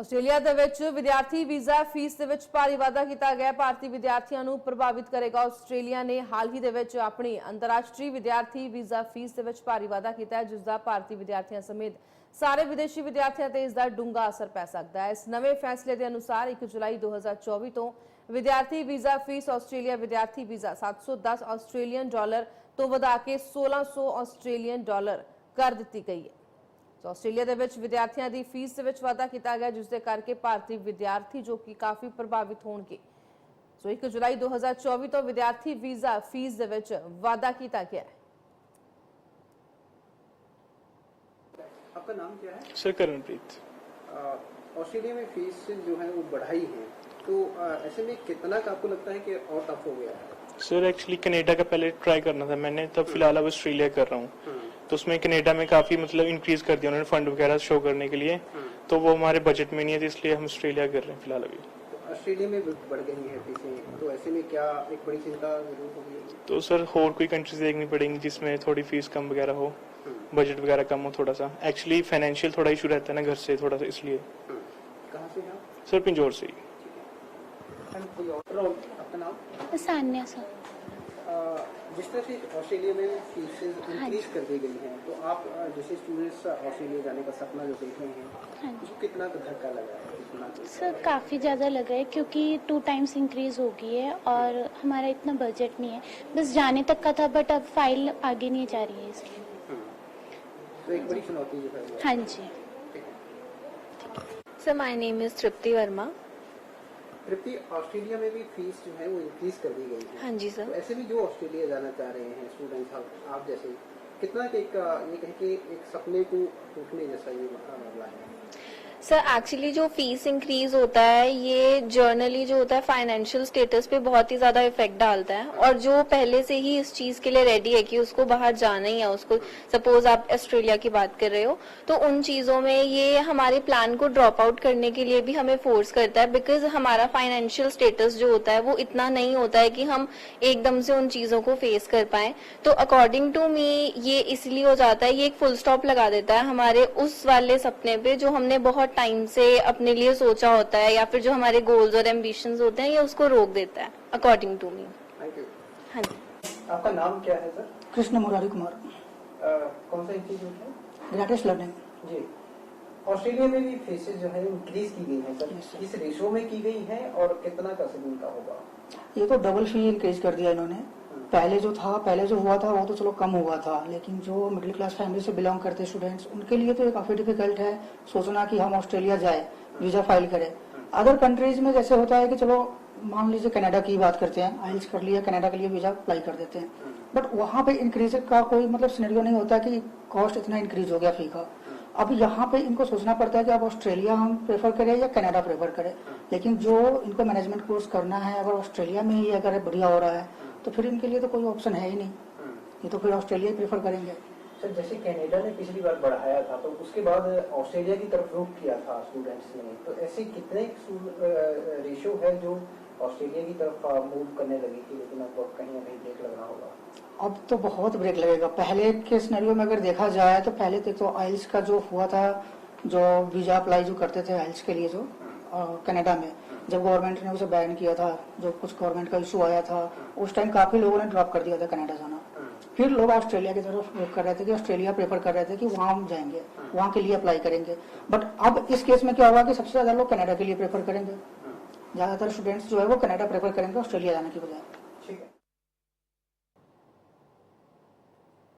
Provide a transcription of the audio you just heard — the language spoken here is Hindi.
ਆਸਟ੍ਰੇਲੀਆ ਦੇ ਵਿੱਚ ਵਿਦਿਆਰਥੀ ਵੀਜ਼ਾ ਫੀਸ ਦੇ ਵਿੱਚ ਭਾਰੀ ਵਾਧਾ ਕੀਤਾ ਗਿਆ। ਭਾਰਤੀ ਵਿਦਿਆਰਥੀਆਂ ਨੂੰ ਪ੍ਰਭਾਵਿਤ ਕਰੇਗਾ। ਆਸਟ੍ਰੇਲੀਆ ਨੇ ਹਾਲ ਹੀ ਦੇ ਵਿੱਚ ਆਪਣੀ ਅੰਤਰਰਾਸ਼ਟਰੀ ਵਿਦਿਆਰਥੀ ਵੀਜ਼ਾ ਫੀਸ ਦੇ ਵਿੱਚ ਭਾਰੀ ਵਾਧਾ ਕੀਤਾ ਹੈ, ਜਿਸ ਦਾ ਭਾਰਤੀ ਵਿਦਿਆਰਥੀਆਂ ਸਮੇਤ ਸਾਰੇ ਵਿਦੇਸ਼ੀ ਵਿਦਿਆਰਥੀਆਂ ਤੇ ਇਸ ਦਾ ਡੂੰਘਾ ਅਸਰ ਪੈ ਸਕਦਾ ਹੈ। ਇਸ ਨਵੇਂ ਫੈਸਲੇ ਦੇ ਅਨੁਸਾਰ 1 ਜੁਲਾਈ 2024 ਤੋਂ ਵਿਦਿਆਰਥੀ ਵੀਜ਼ਾ ਫੀਸ ਆਸਟ੍ਰੇਲੀਆ ਵਿਦਿਆਰਥੀ ਵੀਜ਼ਾ $710 ਆਸਟ੍ਰੇਲੀਅਨ ਡਾਲਰ ਤੋਂ ਵਧਾ ਕੇ $1600 ਆਸਟ੍ਰੇਲੀਅਨ ਡਾਲਰ ਕਰ ਦਿੱਤੀ ਗਈ ਹੈ। ਆਸਟ੍ਰੇਲੀਆ ਦੇ ਵਿੱਚ ਵਿਦਿਆਰਥੀਆਂ ਦੀ ਫੀਸ ਦੇ ਵਿੱਚ ਵਾਧਾ ਕੀਤਾ ਗਿਆ, ਜਿਸ ਦੇ ਕਰਕੇ ਭਾਰਤੀ ਵਿਦਿਆਰਥੀ ਜੋ ਕਿ ਕਾਫੀ ਪ੍ਰਭਾਵਿਤ ਹੋਣਗੇ। 1 ਜੁਲਾਈ 2024 ਤੋਂ ਵਿਦਿਆਰਥੀ ਵੀਜ਼ਾ ਫੀਸ ਦੇ ਵਿੱਚ ਵਾਧਾ ਕੀਤਾ ਗਿਆ है। आपका नाम क्या है? सर करणप्रीत। ऑस्ट्रेलिया में फीस जो है वो बढ़ाई है, तो ऐसे में कितना का आपको लगता है कि और टफ हो गया है? सर एक्चुअली कनाडा का पहले ट्राई करना था मैंने, तब फिलहाल अब ऑस्ट्रेलिया कर रहा हूँ। तो उसमें कनाडा में काफी मतलब इंक्रीज कर दिया उन्होंने फंड वगैरह शो करने के लिए, तो वो हमारे बजट में नहीं है, तो इसलिए हम ऑस्ट्रेलिया कर रहे हैं फिलहाल अभी। तो ऑस्ट्रेलिया में बढ़ गई है फीसें, तो ऐसे में क्या एक बड़ी चिंता जरूर होगी? तो सर और कोई कंट्रीज देखनी पड़ेंगी जिसमें थोड़ी फीस कम वगैरह हो, बजट वगैरह कम हो थोड़ा सा। एक्चुअली फाइनेंशियल थोड़ा इशू रहता है ना घर से थोड़ा सा, इसलिए। कहाँ से हैं? सर पिंजौर से ही। आपका नाम? सान्या सर। जिस तरह से ऑस्ट्रेलिया में फीसें इंक्रीज कर दी गई हैं, तो आप जैसे स्टूडेंट्स ऑस्ट्रेलिया जाने का सपना जो देख रहे हैं, उसको कितना धक्का लगा है? सर काफ़ी ज़्यादा लगा है, क्योंकि 2 टाइम्स इंक्रीज हो गई है और हमारा इतना बजट नहीं है। बस जाने तक का था, बट अब फाइल आगे नहीं जा रही है, इसलिए। तो एक बड़ी चुनौती जो है। हाँ जी। Sir my name is Tripti Verma. Tripti, Australia में भी फीस जो है वो इंक्रीज कर दी गई है। हाँ जी सर। तो ऐसे भी जो ऑस्ट्रेलिया जाना चाह रहे हैं स्टूडेंट्स, आप जैसे कितना कि ये कहें कि एक सपने को टूटने जैसा ये मामला है? सर एक्चुअली जो फीस इंक्रीज होता है ये जर्नली जो होता है फाइनेंशियल स्टेटस पे बहुत ही ज्यादा इफेक्ट डालता है, और जो पहले से ही इस चीज के लिए रेडी है कि उसको बाहर जाना ही है, उसको सपोज आप ऑस्ट्रेलिया की बात कर रहे हो, तो उन चीजों में ये हमारे प्लान को ड्रॉप आउट करने के लिए भी हमें फोर्स करता है, बिकॉज हमारा फाइनेंशियल स्टेटस जो होता है वो इतना नहीं होता है कि हम एकदम से उन चीजों को फेस कर पाए। तो अकॉर्डिंग टू मी ये इसलिए हो जाता है, ये एक फुल स्टॉप लगा देता है हमारे उस वाले सपने पे जो हमने बहुत टाइम से अपने लिए सोचा होता है, या फिर जो हमारे गोल्स और एम्बिशंस होते हैं, ये उसको रोक देता है according to me. Thank you. हाँ जी। आपका नाम क्या है सर? कृष्ण मुरारी कुमार। कौन सा इंस्टीट्यूट है? Greatest learning. जी। ऑस्ट्रेलिया में भी फीसेस जो है इंक्रीज की गई है सर, किस रेशो में की गई है और कितना का सेविंग का होगा? ये तो डबल फी इंक्रीज कर दिया इन्होंने। पहले जो हुआ था वो तो चलो कम हुआ था, लेकिन जो मिडिल क्लास फैमिली से बिलोंग करते स्टूडेंट्स, उनके लिए तो ये काफी डिफिकल्ट है सोचना कि हम ऑस्ट्रेलिया जाए, वीजा फाइल करें। अदर कंट्रीज में जैसे होता है कि चलो मान लीजिए कनाडा की बात करते हैं, आइल्स कर लिया, कनाडा के लिए वीजा अप्लाई कर देते हैं, बट वहाँ पे इंक्रीज का कोई मतलब सिनेरियो नहीं होता कि कॉस्ट इतना इंक्रीज हो गया फी का। अब यहाँ पे इनको सोचना पड़ता है कि अब ऑस्ट्रेलिया हम प्रेफर करें या कनाडा प्रेफर करें, लेकिन जो इनको मैनेजमेंट कोर्स करना है अगर ऑस्ट्रेलिया में ही अगर बढ़िया हो रहा है तो फिर इनके लिए तो कोई ऑप्शन है ही नहीं, ये तो फिर ऑस्ट्रेलिया ही प्रेफर करेंगे। सर जैसे कनाडा ने पिछली बार बढ़ाया था, तो उसके बाद ऑस्ट्रेलिया की तरफ रुख किया था स्टूडेंट्स ने, तो ऐसे कितने रेशियो है जो ऑस्ट्रेलिया की तरफ मूव करने लगी थी, लेकिन अब कहीं ना कहीं ब्रेक लगना होगा? अब तो बहुत ब्रेक लगेगा। पहले के सिनेरियो में अगर देखा जाए तो पहले तो आइल्स का जो हुआ था, जो वीजा अप्लाई जो करते थे आइल्स के लिए जो कनाडा में, जब गवर्नमेंट ने उसे बैन किया था, जो कुछ गवर्नमेंट का इशू आया था, उस टाइम काफी लोगों ने ड्रॉप कर दिया था कनाडा जाना। फिर लोग ऑस्ट्रेलिया की तरफ रुख कर रहे थे कि ऑस्ट्रेलिया प्रेफर कर रहे थे कि वहां हम जाएंगे, वहां के लिए अप्लाई करेंगे। बट अब इस केस में क्या होगा कि सबसे ज्यादा लोग कनाडा के लिए प्रेफर करेंगे, ज्यादातर स्टूडेंट्स जो है वो कनाडा प्रेफर करेंगे ऑस्ट्रेलिया जाने की बजाय। ठीक है।